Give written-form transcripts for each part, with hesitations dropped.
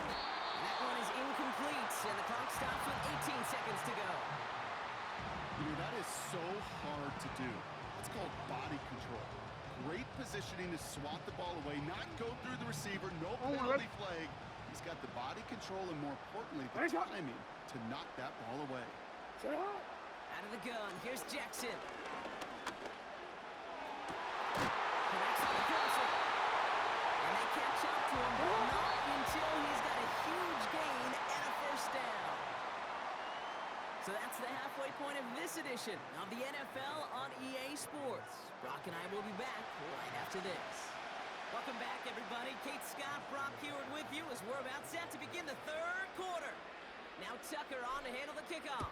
That one is incomplete, and the clock stops with 18 seconds to go. You know, that is so hard to do. It's called body control. Great positioning to swat the ball away, not go through the receiver, no penalty flag. He's got the body control and, more importantly, the timing to knock that ball away. Out of the gun, here's Jackson. Connects on the crosser. And they catch up to him, but not until he's got a huge gain and a first down. So that's the halfway point of this edition of the NFL on EA Sports. Brock and I will be back right after this. Welcome back, everybody. Kate Scott, Brock Heward with you as we're about set to begin the third quarter. Now Tucker on to handle the kickoff.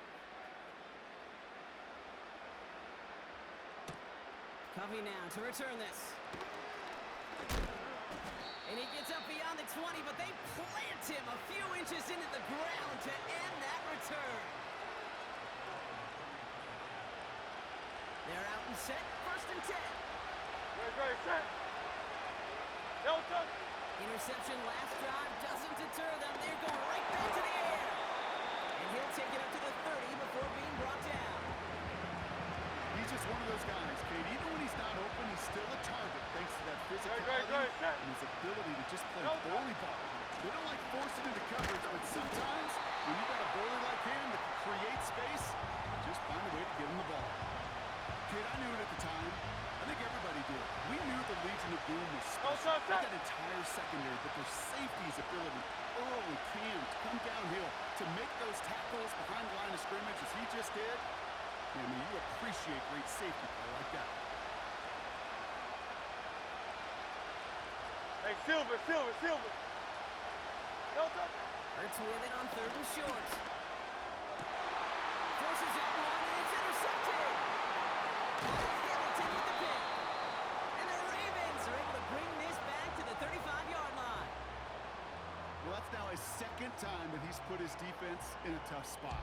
Covey now to return this. And he gets up beyond the 20, but they plant him a few inches into the ground to end that return. They're out and set, 1st and 10. Ready, set. Delta. Interception last drive doesn't deter them. They're going right back to the air. And he'll take it up to the 30 before being brought down. He's just one of those guys, Kate. Even when he's not open, he's still a target thanks to that physicality and his ability to just play bully ball. They don't like forcing into coverage, but sometimes when you got a bowler like him that can create space, just find a way to get him the ball. Kid, I knew it at the time. I think everybody did. We knew the Legion of Boom was special. That entire secondary, but their safety's ability, Earl and Cam, to come downhill, to make those tackles behind the line of scrimmage as he just did. I mean, you appreciate great safety play like that. Hey, Silver. Delta. Hurts with it on 3rd and short. Forces that one, and it's intercepted. Able to take the pick. And the Ravens are able to bring this back to the 35-yard line. Well, that's now his 2nd time that he's put his defense in a tough spot.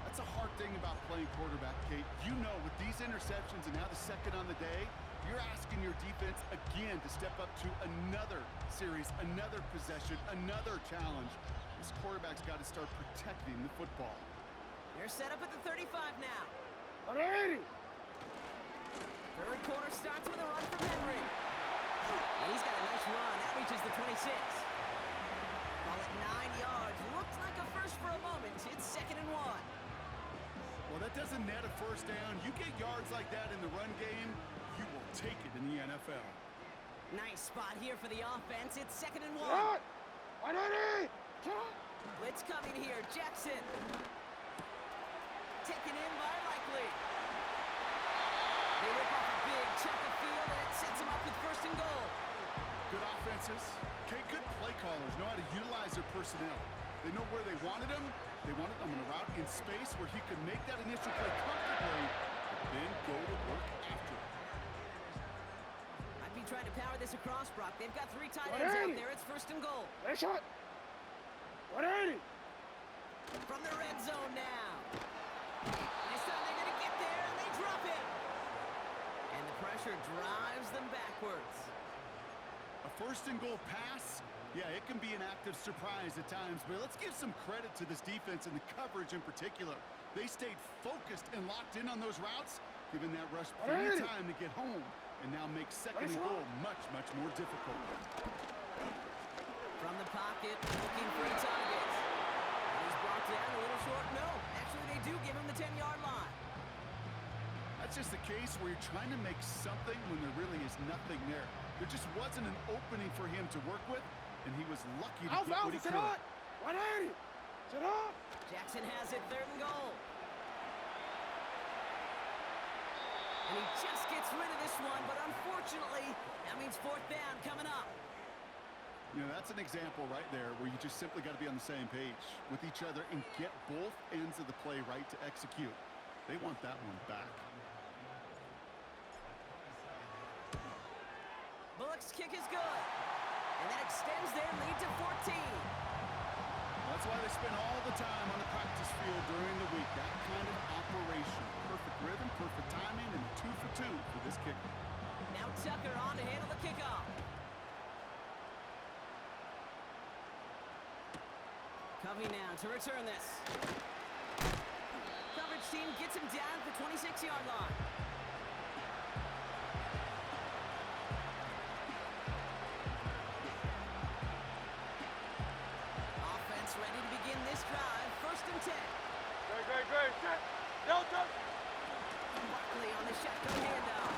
That's a hard thing about playing quarterback, Kate. You know, with these interceptions and now the 2nd on the day, you're asking your defense again to step up to another series, another possession, another challenge. This quarterback's got to start protecting the football. They're set up at the 35 now. 180. 3rd quarter starts with a run from Henry. And he's got a nice run. That reaches the 26. Call it 9 yards. Looked like a first for a moment. It's 2nd and 1. Well, that doesn't net a first down. You get yards like that in the run game, you will take it in the NFL. Nice spot here for the offense. It's 2nd and 1. 180. Blitz coming here. Jackson. Taken in by Likely. They rip off a big chunk of field, and it sets them up with 1st and goal. Good offenses. Okay, good play callers know how to utilize their personnel. They know where they wanted him. They wanted him in a route in space where he could make that initial play comfortably, but then go to work after it. Might be trying to power this across, Brock. They've got 3 tight ends out there. It's 1st and goal. Nice shot. 180. From the red zone now. This time they're going to get there, and they drop it. And the pressure drives them backwards. A 1st and goal pass, yeah, it can be an act of surprise at times, but let's give some credit to this defense and the coverage in particular. They stayed focused and locked in on those routes, giving that rush plenty of time to get home, and now make 2nd and goal much, much more difficult. From the pocket, looking for a target. He's brought down a little short. No, actually they do give him the 10-yard line. That's just the case where you're trying to make something when there really is nothing there. There just wasn't an opening for him to work with, and he was lucky to get what he could. 180. Sit up. Jackson has it, 3rd and goal. And he just gets rid of this one, but unfortunately, that means 4th down coming up. You know, that's an example right there where you just simply got to be on the same page with each other and get both ends of the play right to execute. They want that one back. Bullock's kick is good. And that extends their lead to 14. That's why they spend all the time on the practice field during the week. That kind of operation. Perfect rhythm, perfect timing, and 2 for 2 for this kicker. Now Tucker on to handle the kickoff. Coming now to return this. Coverage team gets him down at the 26-yard line. Offense ready to begin this drive. 1st and 10. Great. Set. Delta. Barkley on the shotgun handoff.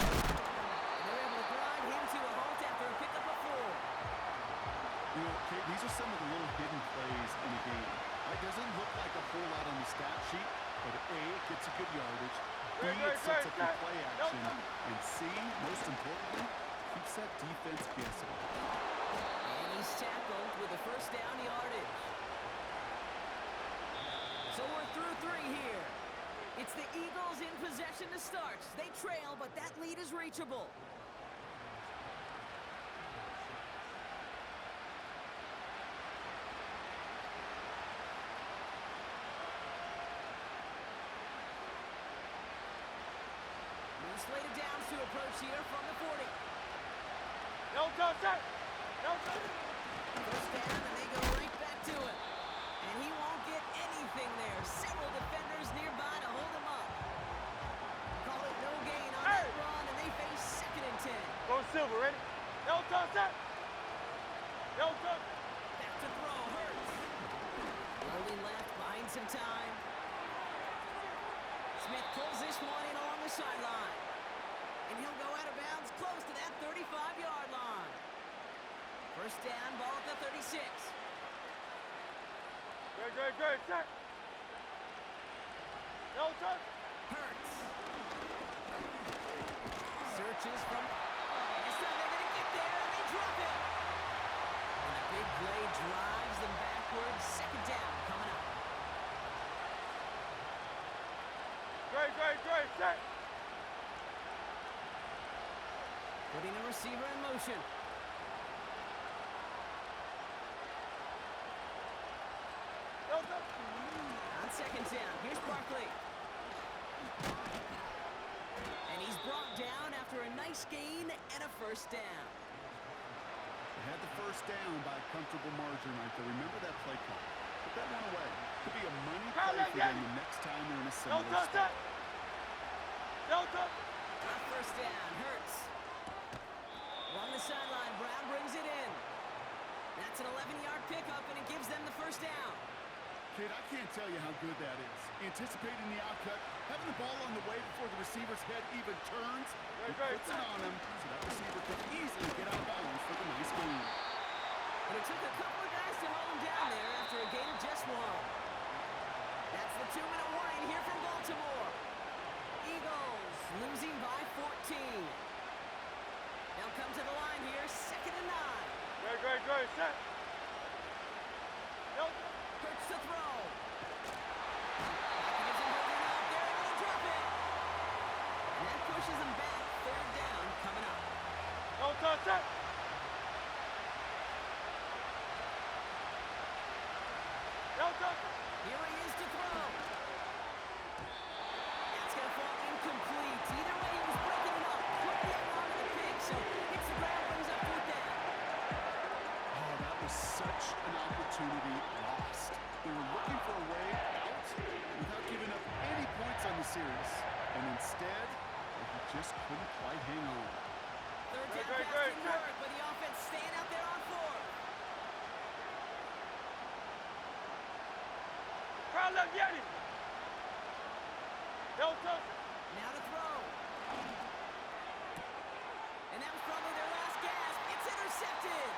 And they're able to grind him to a halt after a pickup of 4. You know, Kate, these are some of the little hidden plays in a game. It doesn't look like a whole lot on the stat sheet, but A, it gets a good yardage, B, it sets up your play action, and C, most importantly, keeps that defense guessing. And he's tackled with a 1st down yardage. So we're through 3 here. It's the Eagles in possession to start. They trail, but that lead is reachable. Slated downs to approach here from the 40. Delta. Set. Delta. 1st down, and they go right back to it. And he won't get anything there. Several defenders nearby to hold him up. Call it no gain on that run, and they face 2nd and 10. Go Silver, ready? Delta. Set. Delta. Back to throw, Hurts. Rolling left, buying some time. Smith pulls this one in along the sideline. And he'll go out of bounds close to that 35-yard line. 1st down, ball at the 36. Great. Set. Delta. Hurts. Searches from... This time they're going to get there, and they drop it. And a big play drives them backwards. 2nd down coming up. Great. Set. Putting the receiver in motion. Delta. On 2nd down, here's Barkley. And he's brought down after a nice gain and a 1st down. They had the 1st down by a comfortable margin right there. Remember that play call. Put that one away. Could be a money play for them the next time they're in a similar spot. Delta. On 1st down, Hurts. Along the sideline, Brown brings it in. That's an 11-yard pickup, and it gives them the 1st down. Kid, I can't tell you how good that is. Anticipating the outcut, having the ball on the way before the receiver's head even turns, he puts it on him so that receiver can easily get out of bounds for the nice gain. And it took a couple of guys to hold him down there after a gain of just 1. That's the 2-minute warning here from Baltimore. Eagles losing by 14. They'll come to the line here, 2nd and 9. Great. Set. Delta. Hurts to throw. Hopkins holding up. They're able to drop it. And that pushes them back. 3rd down coming up. Delta. Set. Delta. Here he is to throw. That's going to fall incomplete. Either way, he was breaking it up. Couldn't get onto the pig, so hits the ground, brings up 4th down. Oh, that was such an opportunity lost. They were looking for a way out without giving up any points on the series. And instead, he just couldn't quite hang on. 3rd down pass didn't work, but the offense staying out there on 4th. Crowd left, get him. Delta. Now to throw. And that was probably their last gasp. It's intercepted.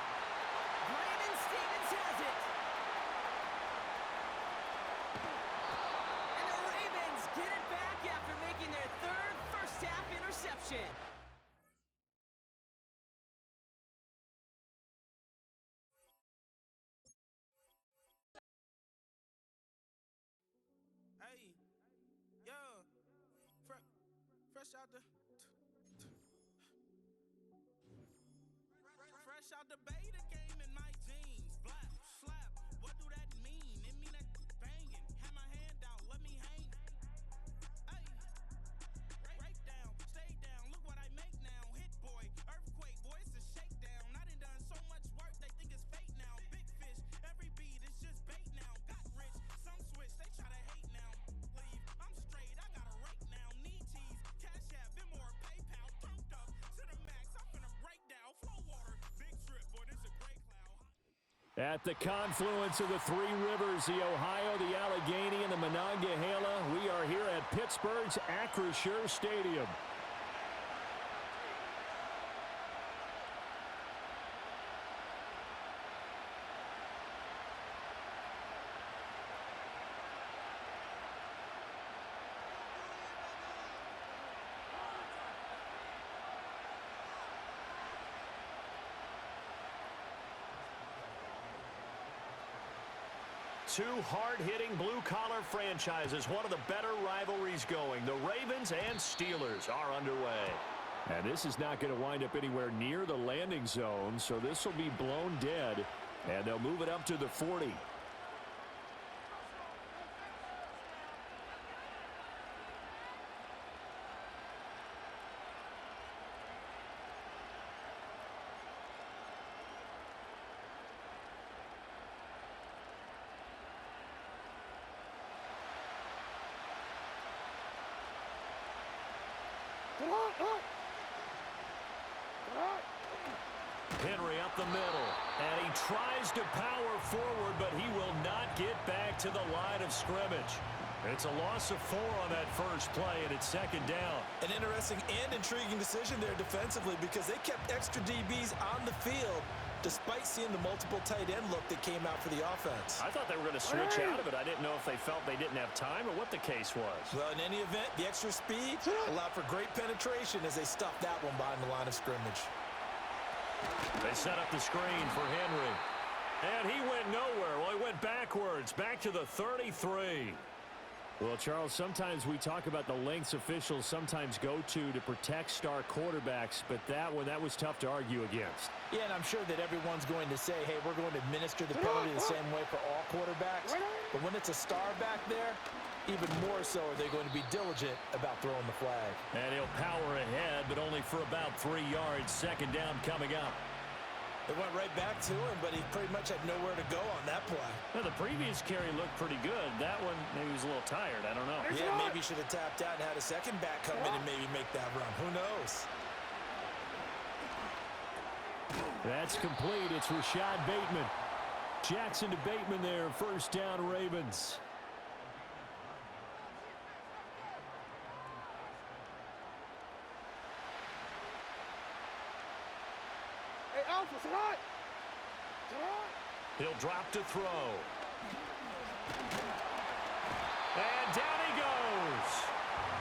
Brandon Stevens has it. And the Ravens get it back after making their 3rd first-half interception. Hey, yeah, fresh out the beta game in my jeans. Black slap, what do that mean? It mean that banging. Have my hand out, let me hang. Hey, break down, stay down. Look what I make now. Hit boy, earthquake, boy, it's a shakedown. I done so much work, they think it's fake now. Big fish, every beat is just At the confluence of the three rivers, the Ohio, the Allegheny, and the Monongahela, we are here at Pittsburgh's Acrisure Stadium. Two hard-hitting blue-collar franchises, one of the better rivalries going. The Ravens and Steelers are underway. And this is not going to wind up anywhere near the landing zone, so this will be blown dead, and they'll move it up to the 40. Henry up the middle, and he tries to power forward, but he will not get back to the line of scrimmage. It's a loss of 4 on that first play, and it's second down. An interesting and intriguing decision there defensively because they kept extra DBs on the field despite seeing the multiple tight end look that came out for the offense. I thought they were going to switch out of it. I didn't know if they felt they didn't have time or what the case was. Well, in any event, the extra speed allowed for great penetration as they stuffed that one behind the line of scrimmage. They set up the screen for Henry. And he went nowhere. Well, he went backwards, back to the 33. Well, Charles, sometimes we talk about the lengths officials sometimes go to protect star quarterbacks, but that was tough to argue against. Yeah, and I'm sure that everyone's going to say, hey, we're going to administer the penalty the same way for all quarterbacks. But when it's a star back there, even more so are they going to be diligent about throwing the flag. And he'll power ahead, but only for about 3 yards. Second down coming up. It went right back to him, but he pretty much had nowhere to go on that play. Well, the previous carry looked pretty good. That one, maybe he was a little tired. I don't know. Yeah, maybe he should have tapped out and had a second back come in and maybe make that run. Who knows? That's complete. It's Rashad Bateman. Jackson to Bateman there. First down, Ravens. He'll drop to throw. And down he goes.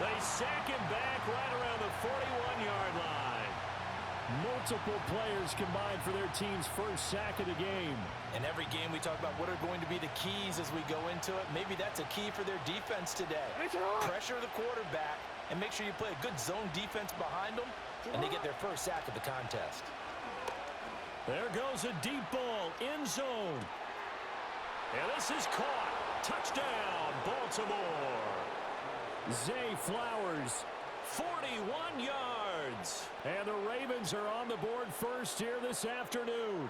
They sack him back right around the 41-yard line. Multiple players combined for their team's first sack of the game. In every game we talk about what are going to be the keys as we go into it. Maybe that's a key for their defense today. Pressure the quarterback and make sure you play a good zone defense behind them, and they get their first sack of the contest. There goes a deep ball, end zone. And this is caught. Touchdown, Baltimore. Zay Flowers, 41 yards. And the Ravens are on the board first here this afternoon.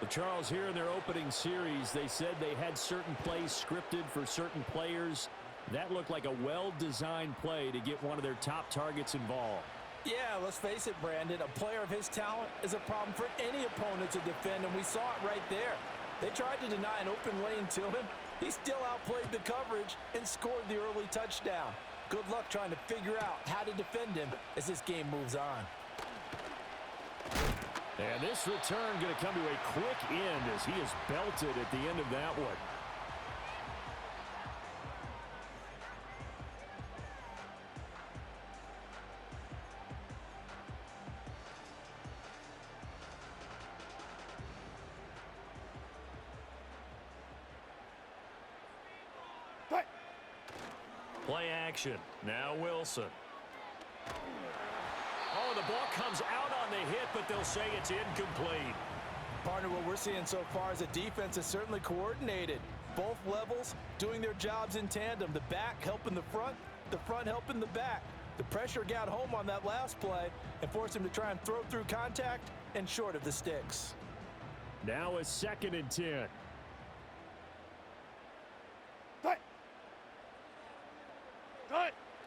But Charles, here in their opening series, they said they had certain plays scripted for certain players. That looked like a well-designed play to get one of their top targets involved. Yeah, let's face it, Brandon. A player of his talent is a problem for any opponent to defend, and we saw it right there. They tried to deny an open lane to him. He still outplayed the coverage and scored the early touchdown. Good luck trying to figure out how to defend him as this game moves on. And this return going to come to a quick end as he is belted at the end of that one. Play action. Now Wilson. Oh, the ball comes out on the hit, but they'll say it's incomplete. Partner, what we're seeing so far is a defense is certainly coordinated. Both levels doing their jobs in tandem. The back helping the front helping the back. The pressure got home on that last play and forced him to try and throw through contact and short of the sticks. Now a 2nd and 10.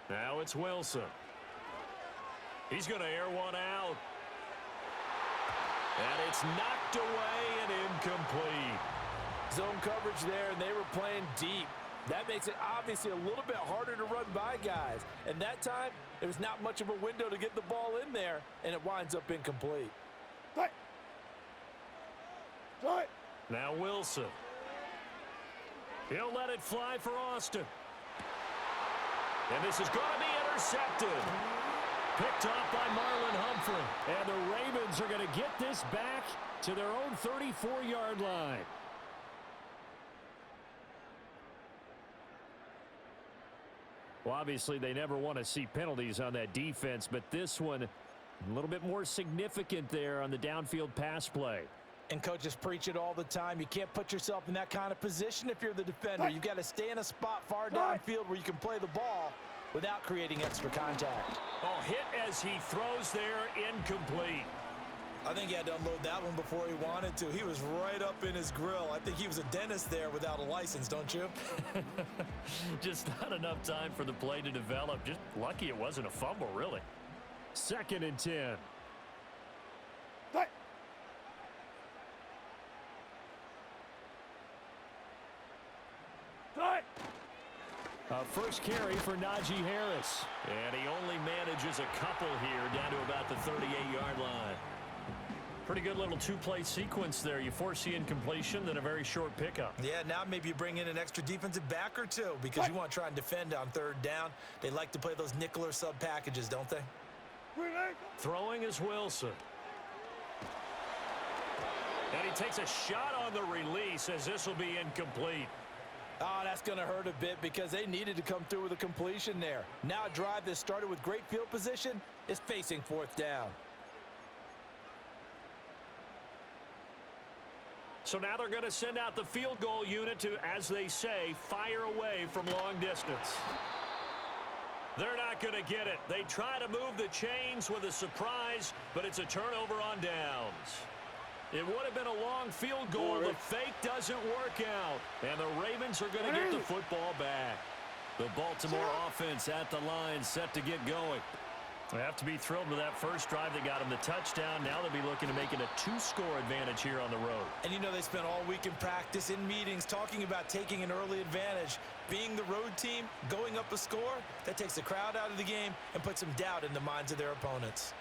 Now it's Wilson. He's going to air one out. And it's knocked away and incomplete. Zone coverage there, and they were playing deep. That makes it obviously a little bit harder to run by guys. And that time, there was not much of a window to get the ball in there, and it winds up incomplete. Now Wilson. He'll let it fly for Austin. And this is going to be intercepted. Picked off by Marlon Humphrey. And the Ravens are going to get this back to their own 34-yard line. Well, obviously, they never want to see penalties on that defense, but this one a little bit more significant there on the downfield pass play. And coaches preach it all the time. You can't put yourself in that kind of position if you're the defender. You've got to stay in a spot far downfield where you can play the ball without creating extra contact. Oh, hit as he throws there, incomplete. I think he had to unload that one before he wanted to. He was right up in his grill. I think he was a dentist there without a license, don't you? Just not enough time for the play to develop. Just lucky it wasn't a fumble, really. 2nd and 10. First carry for Najee Harris. And he only manages a couple here down to about the 38-yard line. Pretty good little two-play sequence there. You force the incompletion, then a very short pickup. Yeah, now maybe you bring in an extra defensive back or two because you want to try and defend on 3rd down. They like to play those nickel or sub packages, don't they? Throwing is Wilson. And he takes a shot on the release as this will be incomplete. Oh, that's going to hurt a bit because they needed to come through with a completion there. Now a drive that started with great field position is facing 4th down. So now they're going to send out the field goal unit to, as they say, fire away from long distance. They're not going to get it. They try to move the chains with a surprise, but it's a turnover on downs. It would have been a long field goal. The fake doesn't work out. And the Ravens are going to get the football back. The Baltimore offense at the line, set to get going. They have to be thrilled with that first drive that got them the touchdown. Now they'll be looking to make it a 2-score advantage here on the road. And you know they spent all week in practice, in meetings, talking about taking an early advantage. Being the road team, going up a score, that takes the crowd out of the game and puts some doubt in the minds of their opponents.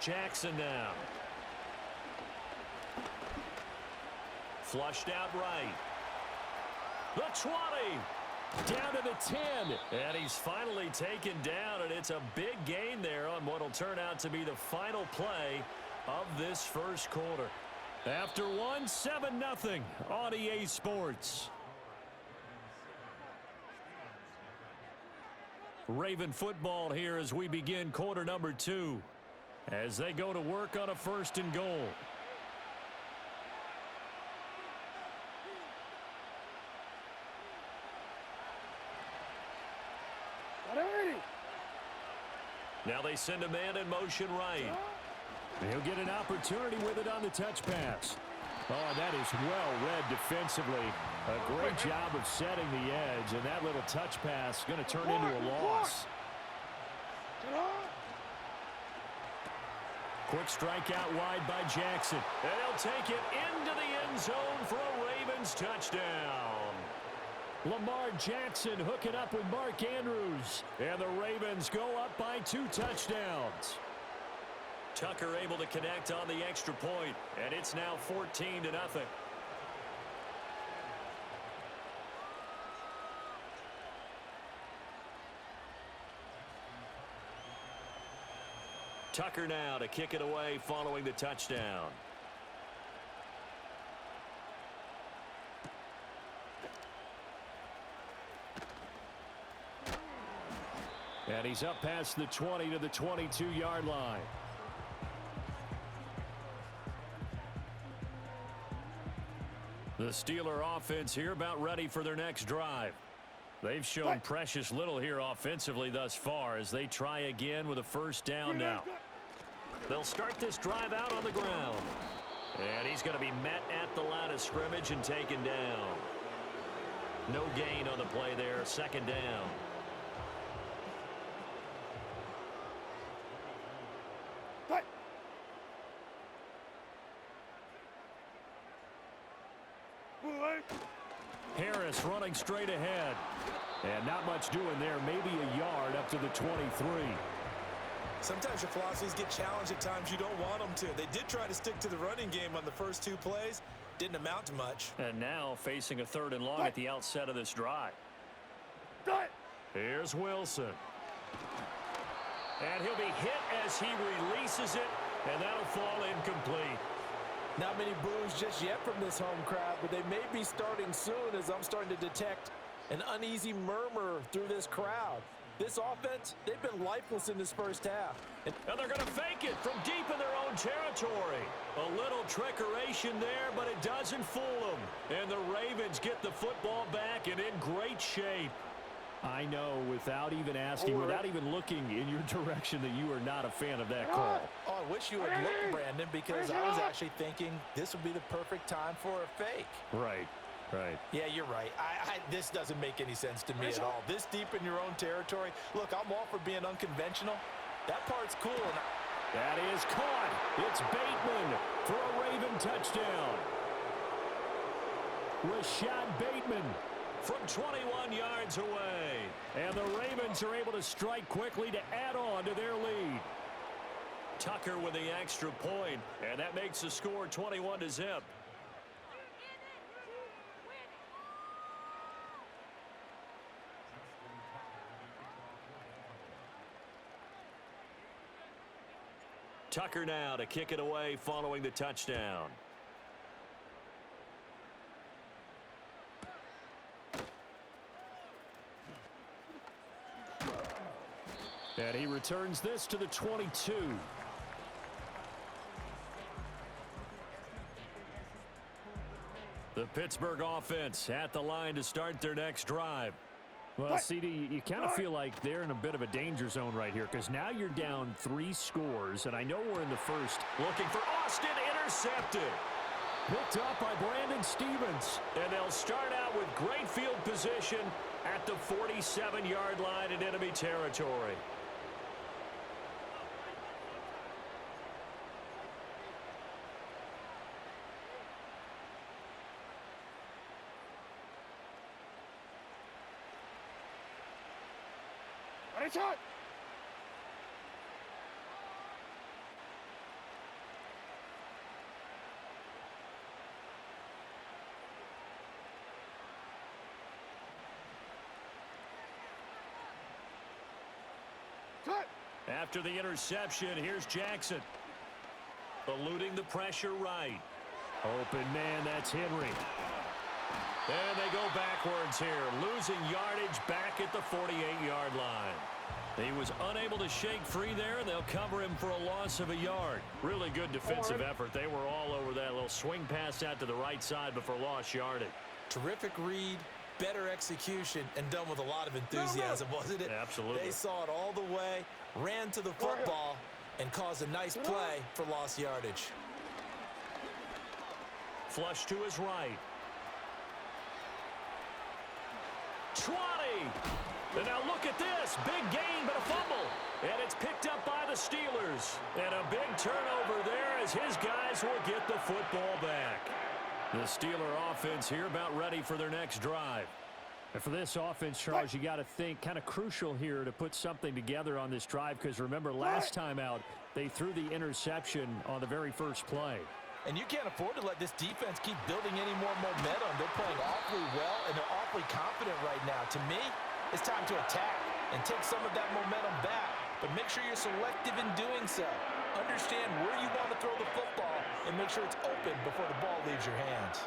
Jackson now. Flushed out right. The 20. Down to the 10. And he's finally taken down, and it's a big gain there on what will turn out to be the final play of this first quarter. After one, 7-0 on EA Sports. Raven football here as we begin quarter number 2. As they go to work on a 1st and goal. Now they send a man in motion right. He'll get an opportunity with it on the touch pass. Oh, that is well read defensively. A great job of setting the edge, and that little touch pass is going to turn into a loss. Quick strike out wide by Jackson. And he'll take it into the end zone for a Ravens touchdown. Lamar Jackson hooking up with Mark Andrews. And the Ravens go up by 2 touchdowns. Tucker able to connect on the extra point, and it's now 14-0. Tucker now to kick it away following the touchdown. And he's up past the 20 to the 22-yard line. The Steeler offense here about ready for their next drive. They've shown precious little here offensively thus far as they try again with a 1st down now. They'll start this drive out on the ground. And he's going to be met at the line of scrimmage and taken down. No gain on the play there, 2nd down. Harris running straight ahead. And not much doing there. Maybe a yard up to the 23. Sometimes your philosophies get challenged at times you don't want them to. They did try to stick to the running game on the first 2 plays. Didn't amount to much. And now facing a 3rd and long at the outset of this drive. Here's Wilson. And he'll be hit as he releases it, and that'll fall incomplete. Not many boos just yet from this home crowd, but they may be starting soon as I'm starting to detect an uneasy murmur through this crowd. This offense, they've been lifeless in this first half. And they're going to fake it from deep in their own territory. A little trickeration there, but it doesn't fool them. And the Ravens get the football back and in great shape. I know, without even asking, without even looking in your direction, that you are not a fan of that call. Oh, I wish you would look, Brandon, because I was actually thinking this would be the perfect time for a fake. Right. Right. Yeah, you're right. This doesn't make any sense to me at all. This deep in your own territory. Look, I'm all for being unconventional. That part's cool. That is caught. It's Bateman for a Raven touchdown. Rashad Bateman from 21 yards away. And the Ravens are able to strike quickly to add on to their lead. Tucker with the extra point, and that makes the score 21-0. Tucker now to kick it away following the touchdown. And he returns this to the 22. The Pittsburgh offense at the line to start their next drive. Well, CD, you kind of feel like they're in a bit of a danger zone right here because now you're down 3 scores, and I know we're in the first. Looking for Austin, intercepted. Picked up by Brandon Stevens. And they'll start out with great field position at the 47-yard line in enemy territory. Shot. After the interception, here's Jackson. Eluding the pressure right. Open man, that's Henry. And they go backwards here, losing yardage back at the 48-yard line. He was unable to shake free there, and they'll cover him for a loss of a yard. Really good defensive effort. They were all over that little swing pass out to the right side before lost yardage. Terrific read, better execution, and done with a lot of enthusiasm, wasn't it? Absolutely. They saw it all the way, ran to the football, and caused a nice play for lost yardage. Flush to his right. 20. And now look at this. Big gain, but a fumble. And it's picked up by the Steelers. And a big turnover there as his guys will get the football back. The Steeler offense here about ready for their next drive. And for this offense, Charles, you got to think kind of crucial here to put something together on this drive because remember last time out they threw the interception on the very first play. And you can't afford to let this defense keep building any more momentum. They're playing awfully well, and they're awfully confident right now. To me, it's time to attack and take some of that momentum back. But make sure you're selective in doing so. Understand where you want to throw the football and make sure it's open before the ball leaves your hands.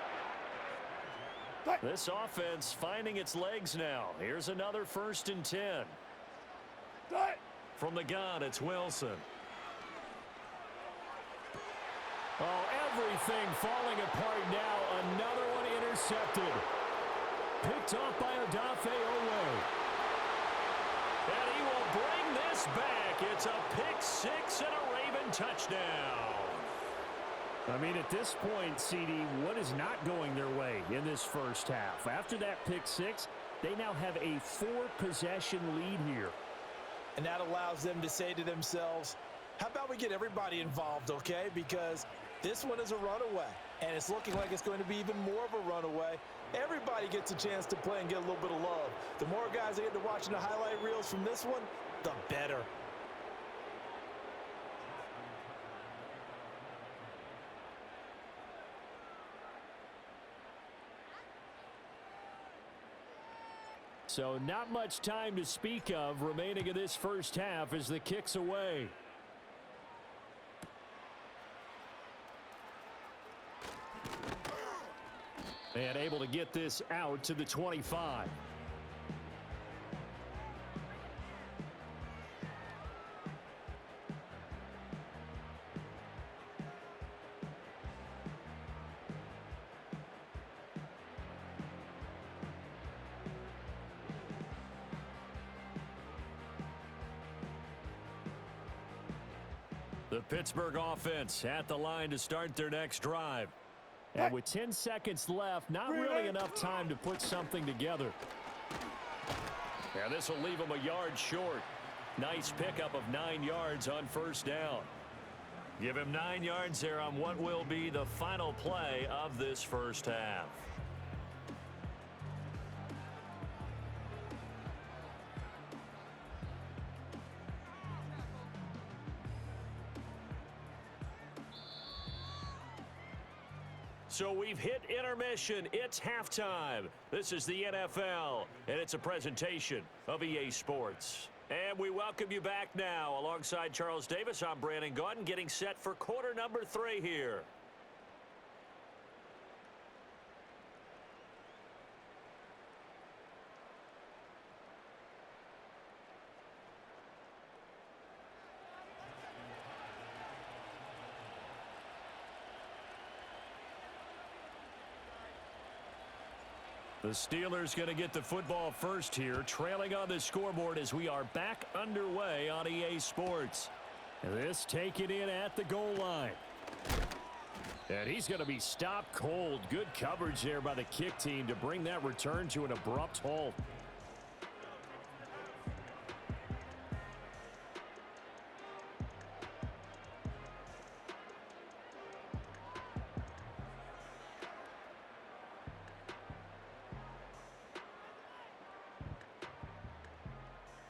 This offense finding its legs now. Here's another 1st and 10. From the gun, it's Wilson. Oh, everything falling apart now. Another one intercepted. Picked off by Odafe Owe. And he will bring this back. It's a pick 6 and a Raven touchdown. I mean, at this point, CD, what is not going their way in this first half? After that pick 6, they now have a 4-possession lead here. And that allows them to say to themselves, how about we get everybody involved, okay? Because This one is a runaway, and it's looking like it's going to be even more of a runaway. Everybody gets a chance to play and get a little bit of love. The more guys that get to watching the highlight reels from this one, the better. So not much time to speak of remaining in this first half as the kick's away. And able to get this out to the 25. The Pittsburgh offense at the line to start their next drive. And with 10 seconds left, not really enough time to put something together. And this will leave them a yard short. Nice pickup of 9 yards on first down. Give him 9 yards there on what will be the final play of this first half. So we've hit intermission. It's halftime. This is the NFL, and it's a presentation of EA Sports. And we welcome you back now. Alongside Charles Davis, I'm Brandon Gaudin, getting set for quarter number 3 here. The Steelers going to get the football first here, trailing on the scoreboard as we are back underway on EA Sports. And this taken in at the goal line. And he's going to be stopped cold. Good coverage there by the kick team to bring that return to an abrupt halt.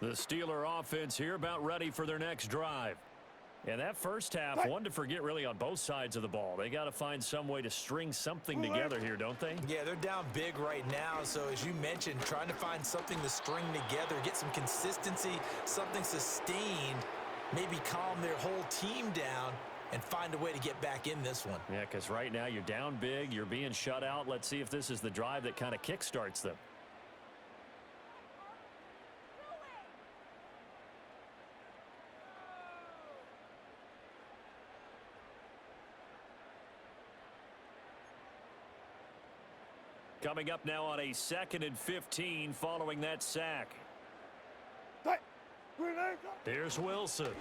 The Steeler offense here about ready for their next drive. And that first half, one to forget really on both sides of the ball. They got to find some way to string something together here, don't they? Yeah, they're down big right now. So as you mentioned, trying to find something to string together, get some consistency, something sustained, maybe calm their whole team down and find a way to get back in this one. Yeah, because right now you're down big, you're being shut out. Let's see if this is the drive that kind of kickstarts them. Coming up now on a 2nd and 15 following that sack. Here's Wilson.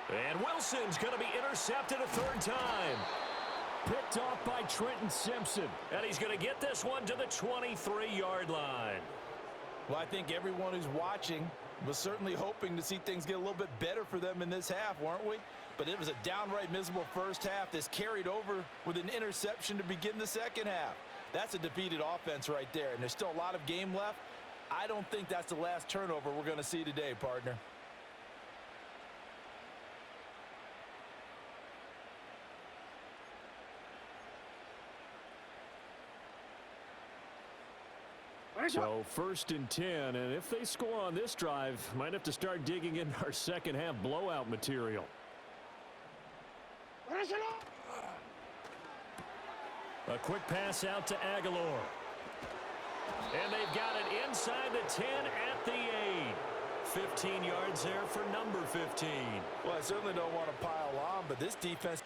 And Wilson's going to be intercepted a 3rd time. Picked off by Trenton Simpson. And he's going to get this one to the 23-yard line. Well, I think everyone who's watching was certainly hoping to see things get a little bit better for them in this half, weren't we? But it was a downright miserable first half. This carried over with an interception to begin the second half. That's a defeated offense right there, and there's still a lot of game left. I don't think that's the last turnover we're going to see today, partner. So 1st and 10, and if they score on this drive, might have to start digging into our second half blowout material. A quick pass out to Aguilar. And they've got it inside the 10 at the 8. 15 yards there for number 15. Well, I certainly don't want to pile on, but this defense